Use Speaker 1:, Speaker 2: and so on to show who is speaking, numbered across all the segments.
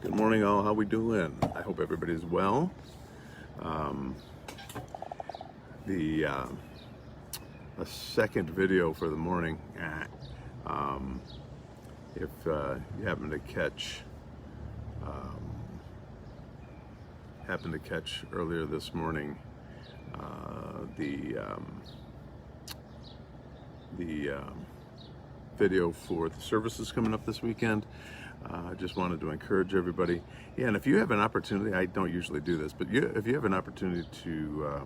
Speaker 1: Good morning, all. How we doing? I hope everybody's well. Um, the a second video for the morning. Um, if you um, happen to catch earlier this morning, the video for the services coming up this weekend. I just wanted to encourage everybody. Yeah, and if you have an opportunity, I don't usually do this, but if you have an opportunity to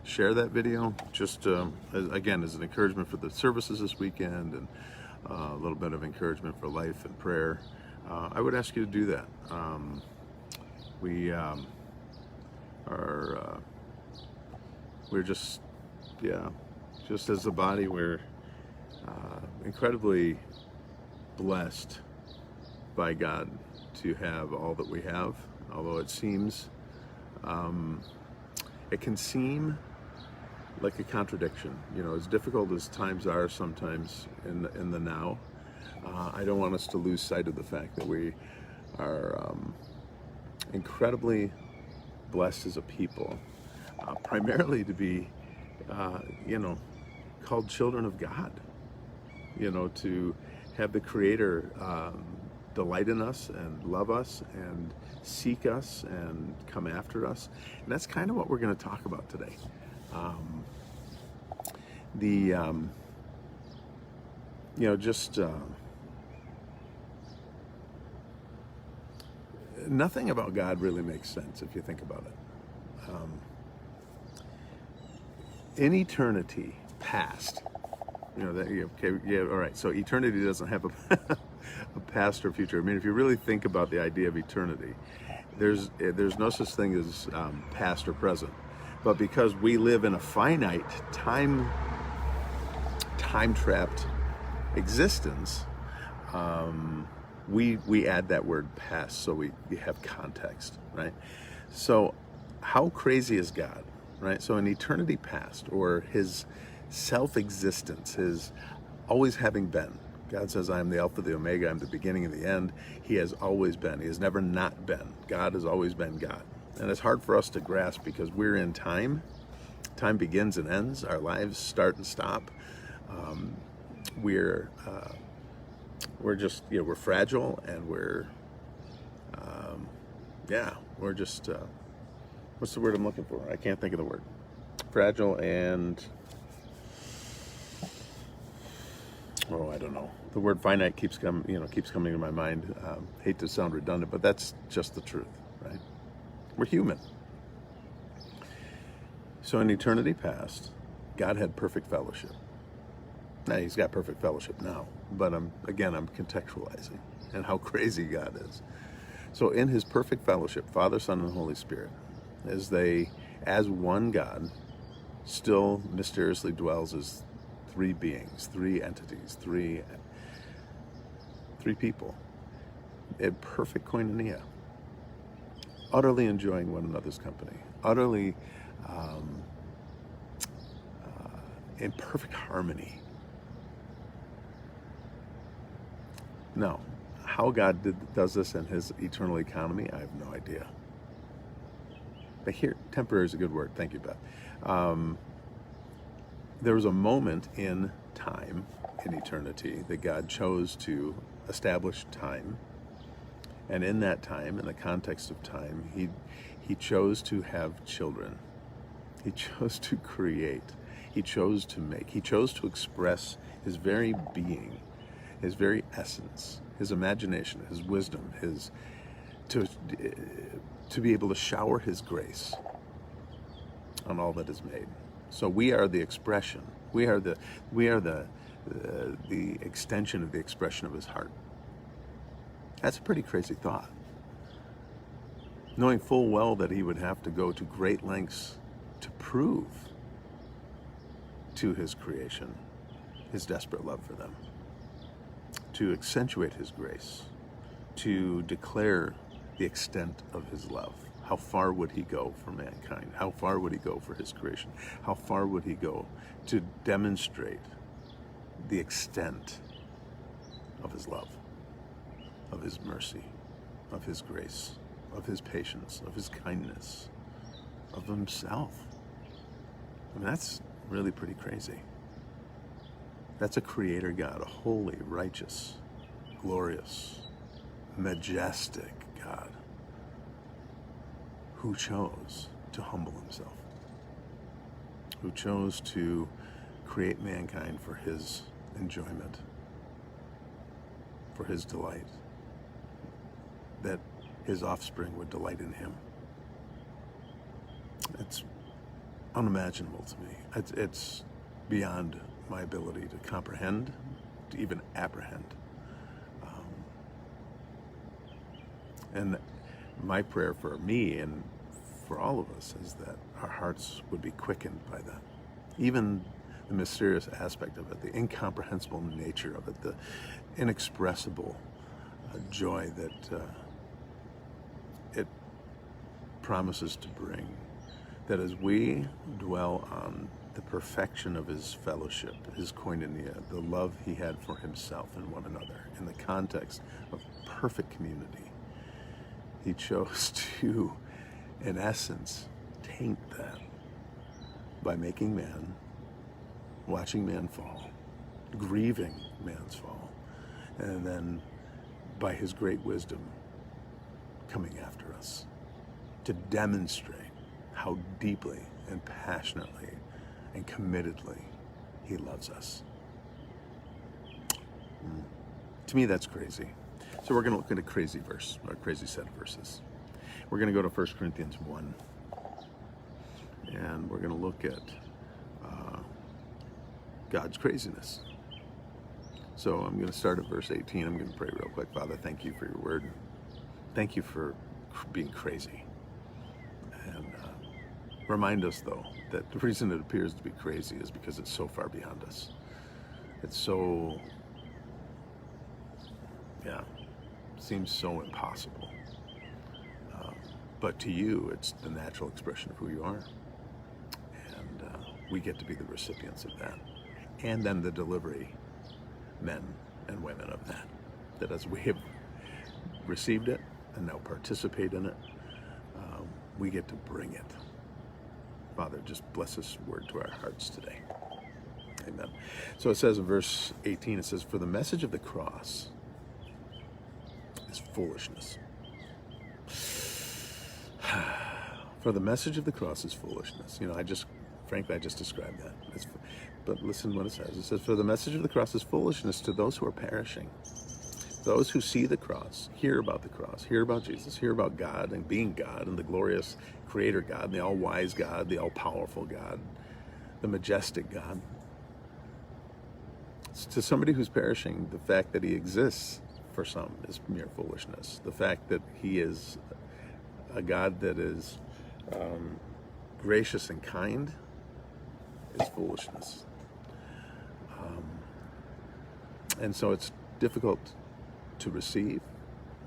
Speaker 1: share that video, just again, as an encouragement for the services this weekend and a little bit of encouragement for life and prayer, I would ask you to do that. We are, we're just, yeah, just as a body, we're incredibly blessed by God to have all that we have, although it can seem like a contradiction, as difficult as times are sometimes in the now. I don't want us to lose sight of the fact that we are incredibly blessed as a people, primarily to be, called children of God, to have the Creator delight in us and love us and seek us and come after us. And that's kind of what we're going to talk about today. Nothing about God really makes sense if you think about it. In eternity past, all right, so eternity doesn't have a past or future. I mean, if you really think about the idea of eternity, there's no such thing as past or present. But because we live in a finite time-trapped existence, we add that word past so we have context, right? So how crazy is God, right? So in eternity past, or his self-existence, his always having been. God says, I am the Alpha, the Omega, I'm the beginning and the end. He has always been. He has never not been. God has always been God. And it's hard for us to grasp because we're in time. Time begins and ends. Our lives start and stop. We're just, we're fragile, and we're just, what's the word I'm looking for? I can't think of the word. Fragile and, I don't know. The word finite keeps coming to my mind. Hate to sound redundant, but that's just the truth, right? We're human. So in eternity past, God had perfect fellowship. Now he's got perfect fellowship now, but I'm contextualizing and how crazy God is. So in his perfect fellowship, Father, Son, and Holy Spirit, as one God, still mysteriously dwells as three beings, three entities, three people, in perfect koinonia, utterly enjoying one another's company, utterly in perfect harmony. Now, how God does this in his eternal economy, I have no idea. But here, temporary is a good word. Thank you, Beth. There was a moment in time, in eternity, that God chose to establish time. And in that time, in the context of time, he chose to have children. He chose to create. He chose to make. He chose to express his very being, his very essence, his imagination, his wisdom, to be able to shower his grace on all that is made. So we are the expression. We are the extension of the expression of his heart. That's a pretty crazy thought. Knowing full well that he would have to go to great lengths to prove to his creation his desperate love for them, to accentuate his grace, to declare the extent of his love. How far would he go for mankind? How far would he go for his creation? How far would he go to demonstrate the extent of his love, of his mercy, of his grace, of his patience, of his kindness, of himself. I mean, that's really pretty crazy. That's a creator God, a holy, righteous, glorious, majestic God who chose to humble himself, who chose to create mankind for his enjoyment, for his delight, that his offspring would delight in him. It's unimaginable to me. It's beyond my ability to comprehend, to even apprehend. And my prayer for me and for all of us is that our hearts would be quickened by that. Even the mysterious aspect of it, the incomprehensible nature of it, the inexpressible joy that it promises to bring. That as we dwell on the perfection of his fellowship, his koinonia, the love he had for himself and one another, in the context of perfect community, he chose to, in essence, taint that by making man, watching man fall, grieving man's fall, and then by his great wisdom coming after us to demonstrate how deeply and passionately and committedly he loves us. To me, that's crazy. So we're going to look at a crazy verse, or a crazy set of verses. We're going to go to 1 Corinthians 1, and we're going to look at God's craziness. So I'm going to start at verse 18. I'm going to pray real quick. Father, thank you for your word. Thank you for being crazy. And remind us, though, that the reason it appears to be crazy is because it's so far beyond us. It's so, seems so impossible. But to you, it's the natural expression of who you are. And we get to be the recipients of that. And then the delivery men and women of that. That as we have received it and now participate in it, we get to bring it. Father, just bless this word to our hearts today. Amen. So it says in verse 18, it says, for the message of the cross is foolishness. For the message of the cross is foolishness. You know, I just described that. But listen what it says. It says, for the message of the cross is foolishness to those who are perishing. Those who see the cross, hear about the cross, hear about Jesus, hear about God and being God and the glorious creator God, the all-wise God, the all-powerful God, the majestic God. To somebody who's perishing, the fact that he exists for some is mere foolishness. The fact that he is a God that is gracious and kind is foolishness. And so it's difficult to receive.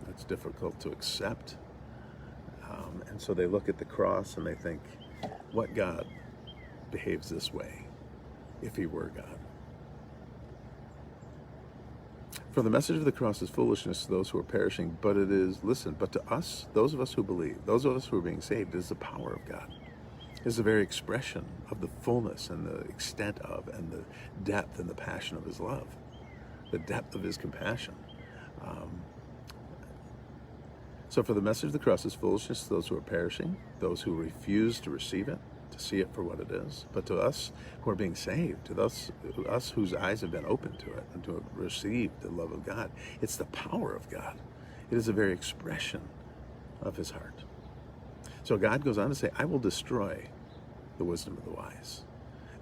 Speaker 1: It's difficult to accept. And so they look at the cross and they think, what God behaves this way if he were God? For the message of the cross is foolishness to those who are perishing, but it is, listen, but to us, those of us who believe, those of us who are being saved, it is the power of God. It is the very expression of the fullness and the extent of and the depth and the passion of his love, the depth of his compassion. So for the message of the cross is foolishness to those who are perishing, those who refuse to receive it, to see it for what it is. But to us who are being saved, to us whose eyes have been opened to it and to have received the love of God, it's the power of God. It is the very expression of his heart. So God goes on to say, I will destroy the wisdom of the wise.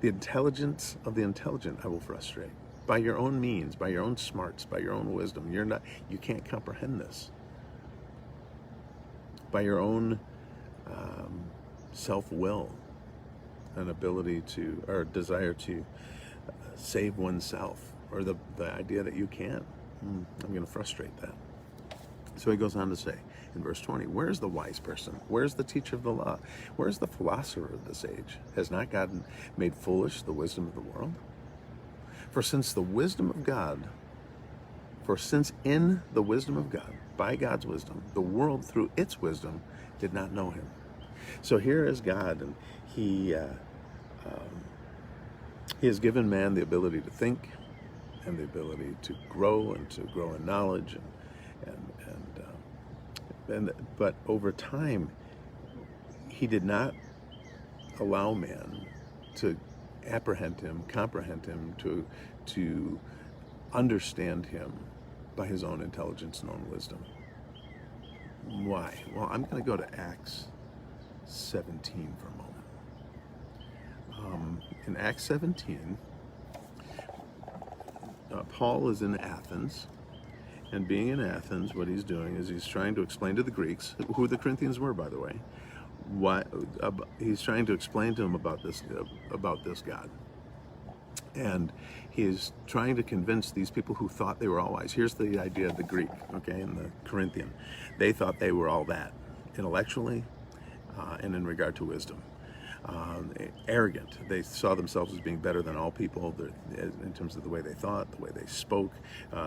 Speaker 1: The intelligence of the intelligent I will frustrate. By your own means, by your own smarts, by your own wisdom, you can't comprehend this. By your own self-will and ability to, or desire to save oneself, or the idea that you can. I'm going to frustrate that. So he goes on to say in verse 20, where's the wise person? Where's the teacher of the law? Where's the philosopher of this age? Has not God made foolish the wisdom of the world? For since the wisdom of God For since in the wisdom of God, by God's wisdom, the world through its wisdom did not know him. So here is God, and he has given man the ability to think and the ability to grow and to grow in knowledge, but over time he did not allow man to apprehend him, comprehend him, to understand him by his own intelligence and own wisdom. Why? Well, I'm going to go to Acts 17 for a moment. In Acts 17, Paul is in Athens, and being in Athens, what he's doing is he's trying to explain to the Greeks, who the Corinthians were, by the way, he's trying to explain to them about this God. And he's trying to convince these people who thought they were all wise. Here's the idea of the Greek, okay, and the Corinthian. They thought they were all that, intellectually and in regard to wisdom. Arrogant. They saw themselves as being better than all people in terms of the way they thought, the way they spoke.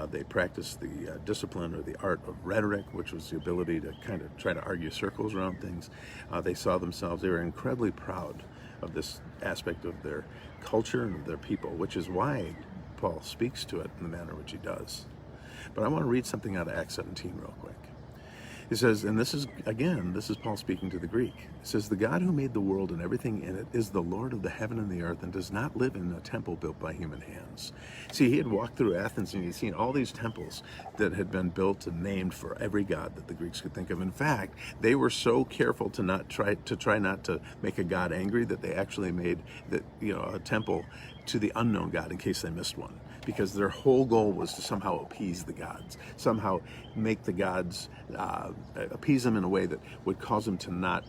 Speaker 1: They practiced the discipline or the art of rhetoric, which was the ability to kind of try to argue circles around things. They saw themselves, they were incredibly proud of this aspect of their culture and of their people, which is why Paul speaks to it in the manner which he does. But I want to read something out of Acts 17 real quick. He says, and this is Paul speaking to the Greek. He says, the God who made the world and everything in it is the Lord of the heaven and the earth and does not live in a temple built by human hands. See, he had walked through Athens and he'd seen all these temples that had been built and named for every god that the Greeks could think of. In fact, they were so careful to try not to make a god angry that they actually made a temple to the unknown God in case they missed one. Because their whole goal was to somehow appease the gods, somehow make the gods, appease them in a way that would cause them to not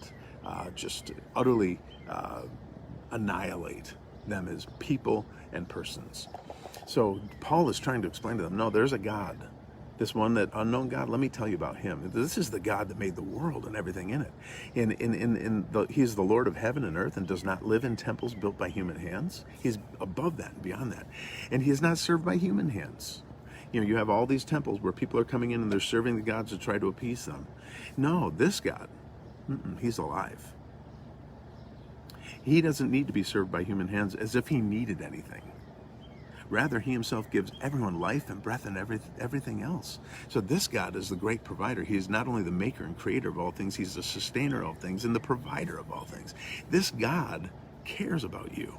Speaker 1: just utterly annihilate them as people and persons. So Paul is trying to explain to them, no, there's a God. This one, that unknown God, let me tell you about him. This is the God that made the world and everything in it. He is the Lord of heaven and earth and does not live in temples built by human hands. He's above that and beyond that. And he is not served by human hands. You have all these temples where people are coming in and they're serving the gods to try to appease them. No, this God, he's alive. He doesn't need to be served by human hands as if he needed anything. Rather, he himself gives everyone life and breath and everything else. So this God is the great provider. He is not only the maker and creator of all things, he's the sustainer of all things and the provider of all things. This God cares about you.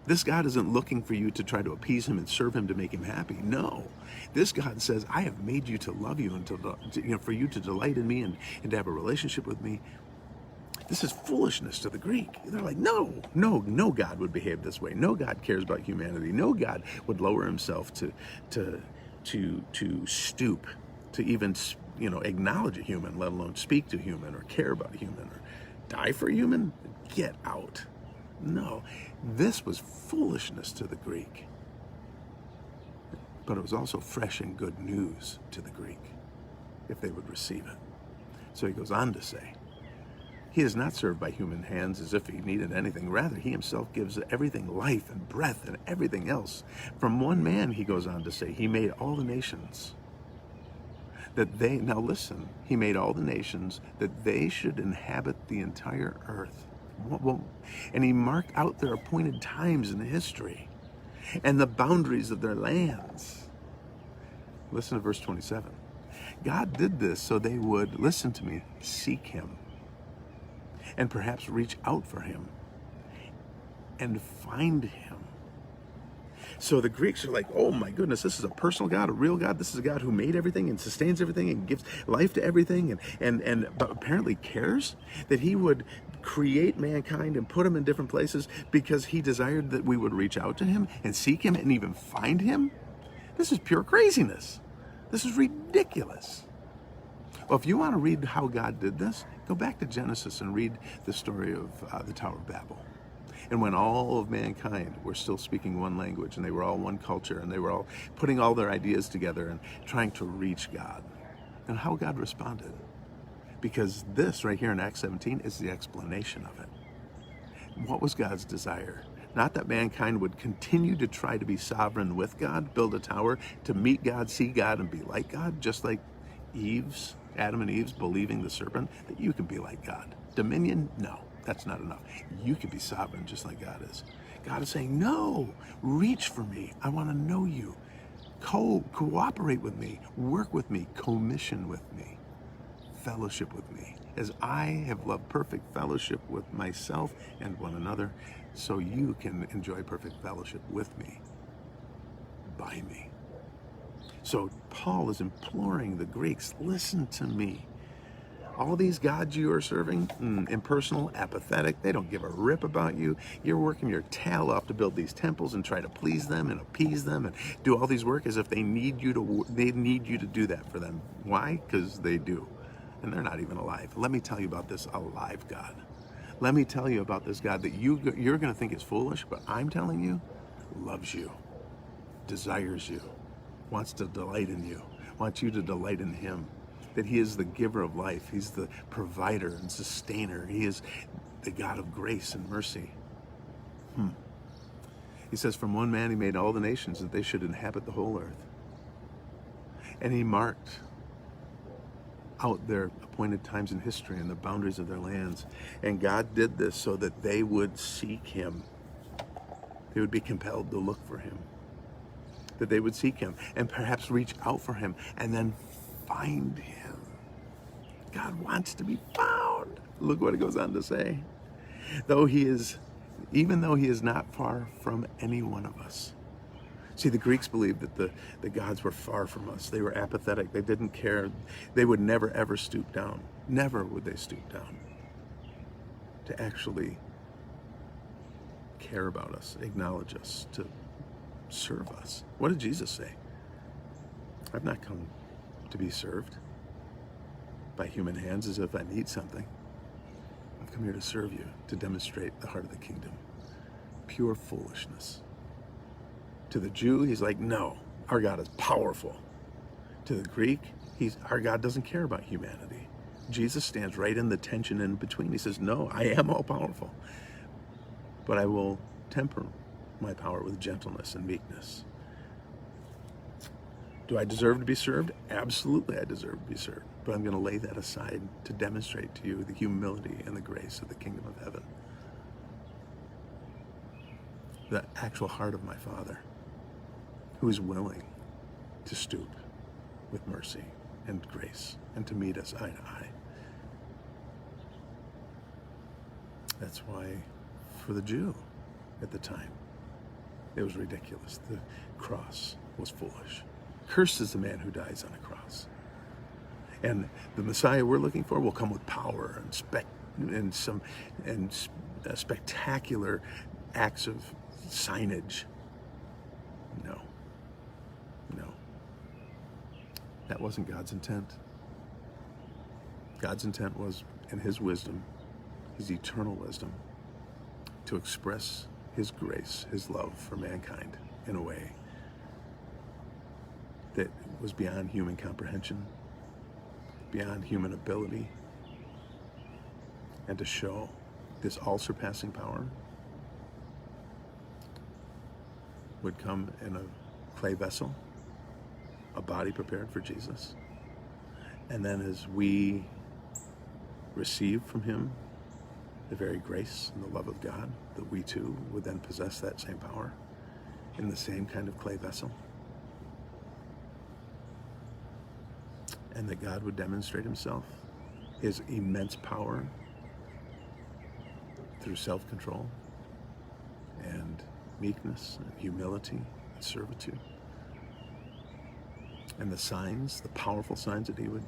Speaker 1: This God isn't looking for you to try to appease him and serve him to make him happy. No. This God says, I have made you to love you and for you to delight in me and to have a relationship with me. This is foolishness to the Greek. They're like, no God would behave this way. No God cares about humanity. No God would lower himself to stoop to even acknowledge a human, let alone speak to a human or care about a human or die for a human. Get out. No, this was foolishness to the Greek. But it was also fresh and good news to the Greek if they would receive it. So he goes on to say, he is not served by human hands as if he needed anything. Rather, he himself gives everything life and breath and everything else. From one man, he goes on to say, he made all the nations now listen, he made all the nations that they should inhabit the entire earth. And he marked out their appointed times in history and the boundaries of their lands. Listen to verse 27. God did this so they would, listen to me, seek him and perhaps reach out for him and find him. So the Greeks are like, oh my goodness, this is a personal God, a real God. This is a God who made everything and sustains everything and gives life to everything but apparently cares that he would create mankind and put him in different places because he desired that we would reach out to him and seek him and even find him. This is pure craziness. This is ridiculous. Well, if you want to read how God did this, go back to Genesis and read the story of the Tower of Babel. And when all of mankind were still speaking one language and they were all one culture and they were all putting all their ideas together and trying to reach God. And how God responded. Because this right here in Acts 17 is the explanation of it. What was God's desire? Not that mankind would continue to try to be sovereign with God, build a tower to meet God, see God, and be like God, just like Adam and Eve's believing the serpent, that you can be like God. Dominion? No, that's not enough. You can be sovereign just like God is. God is saying, no, reach for me. I want to know you. Cooperate with me, work with me, commission with me, fellowship with me. As I have loved perfect fellowship with myself and one another, so you can enjoy perfect fellowship with me, by me. So Paul is imploring the Greeks, listen to me. All these gods you are serving, impersonal, apathetic, they don't give a rip about you. You're working your tail off to build these temples and try to please them and appease them and do all these work as if they need you to do that for them. Why? Because they do. And they're not even alive. Let me tell you about this alive God. Let me tell you about this God that you're going to think is foolish, but I'm telling you, loves you, desires you, wants to delight in you, wants you to delight in him. That he is the giver of life. He's the provider and sustainer. He is the God of grace and mercy. He says, from one man he made all the nations that they should inhabit the whole earth. And he marked out their appointed times in history and the boundaries of their lands. And God did this so that they would seek him. They would be compelled to look for him. That they would seek him and perhaps reach out for him and then find him. God wants to be found. Look what it goes on to say. Even though he is not far from any one of us. See, the Greeks believed that the gods were far from us. They were apathetic. They didn't care. They would never, ever stoop down. Never would they stoop down to actually care about us, acknowledge us, to serve us. What did Jesus say? I've not come to be served by human hands as if I need something. I've come here to serve you, to demonstrate the heart of the kingdom. Pure foolishness. To the Jew, he's like, no, our God is powerful. To the Greek, our God doesn't care about humanity. Jesus stands right in the tension in between. He says, no, I am all powerful, but I will temper my power with gentleness and meekness. Do I deserve to be served? Absolutely, I deserve to be served. But I'm going to lay that aside to demonstrate to you the humility and the grace of the kingdom of heaven. The actual heart of my Father, who is willing to stoop with mercy and grace and to meet us eye to eye. That's why for the Jew at the time, it was ridiculous. The cross was foolish. Cursed is the man who dies on a cross. And the Messiah we're looking for will come with power and spectacular acts of signage. No. That wasn't God's intent. God's intent was, in his wisdom, his eternal wisdom, to express his grace, his love for mankind in a way that was beyond human comprehension, beyond human ability, and to show this all-surpassing power would come in a clay vessel, a body prepared for Jesus. And then as we receive from him the very grace and the love of God, that we too would then possess that same power in the same kind of clay vessel. And that God would demonstrate himself, his immense power, through self-control and meekness and humility and servitude. And the signs, the powerful signs that he would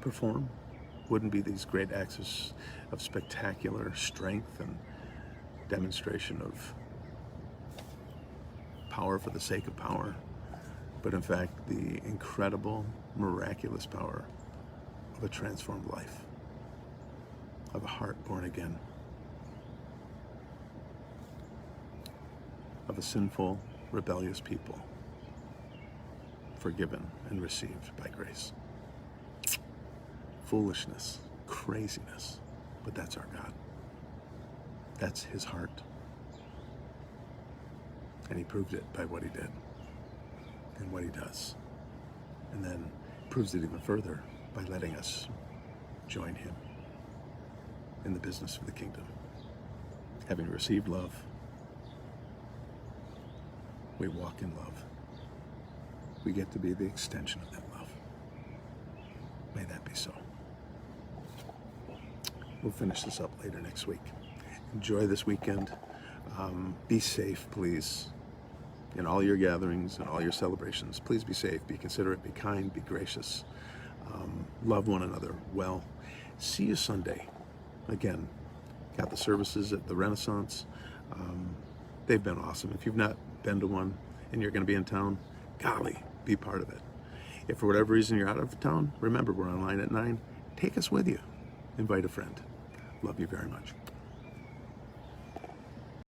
Speaker 1: perform, wouldn't be these great acts of spectacular strength and demonstration of power for the sake of power, but in fact the incredible, miraculous power of a transformed life, of a heart born again, of a sinful, rebellious people, forgiven and received by grace. Foolishness, craziness, but that's our God. That's his heart. And he proved it by what he did and what he does. And then proves it even further by letting us join him in the business of the kingdom. Having received love, we walk in love. We get to be the extension of that love. May that be so. We'll finish this up later next week. Enjoy this weekend. Be safe, please. In all your gatherings and all your celebrations, please be safe, be considerate, be kind, be gracious. Love one another well. See you Sunday. Again, got the services at the Renaissance. They've been awesome. If you've not been to one and you're going to be in town, golly, be part of it. If for whatever reason you're out of town, remember we're online at 9. Take us with you. Invite a friend. Love you very much.